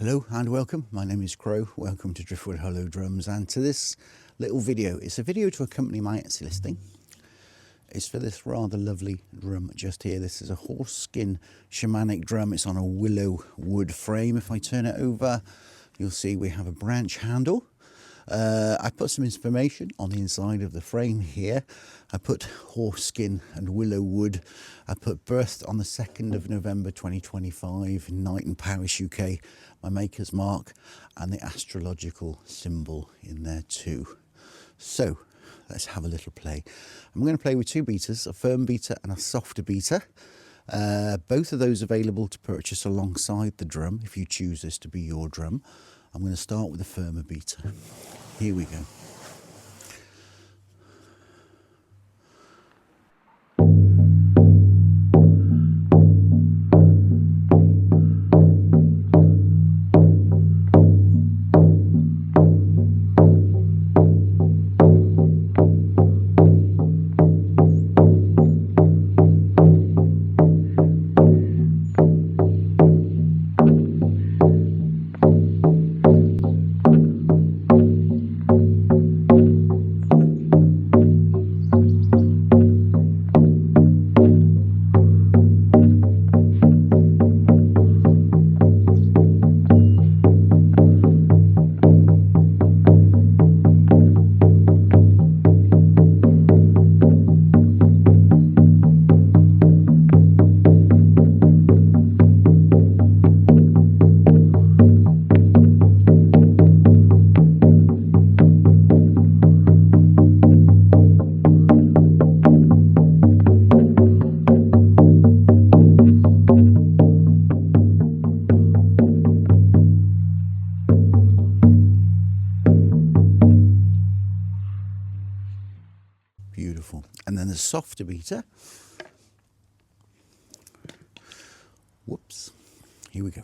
Hello and welcome. My name is Crow. Welcome to Driftwood Hollow Drums and to this little video. It's a video to accompany my Etsy listing. It's for this rather lovely drum just here. This is a horse skin shamanic drum. It's on a willow wood frame. If I turn it over, you'll see we have a branch handle. I put some information on the inside of the frame here. I put horse skin and willow wood. I put birthed on the 2nd of November 2025 in Knighton Parish, UK, my maker's mark, and the astrological symbol in there too. So let's have a little play. I'm going to play with two beaters, a firm beater and a softer beater. Both of those available to purchase alongside the drum if you choose this to be your drum. I'm going to start with a firmer beater. Here we go. Beautiful. And then the softer beater. Whoops. Here we go.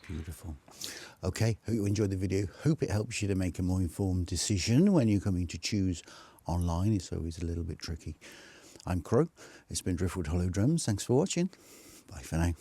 Beautiful. Okay, hope you enjoyed the video. Hope it helps you to make a more informed decision when you're coming to choose online. It's always a little bit tricky. I'm Crow. It's been Driftwood Hollow Drums. Thanks for watching. Bye for now.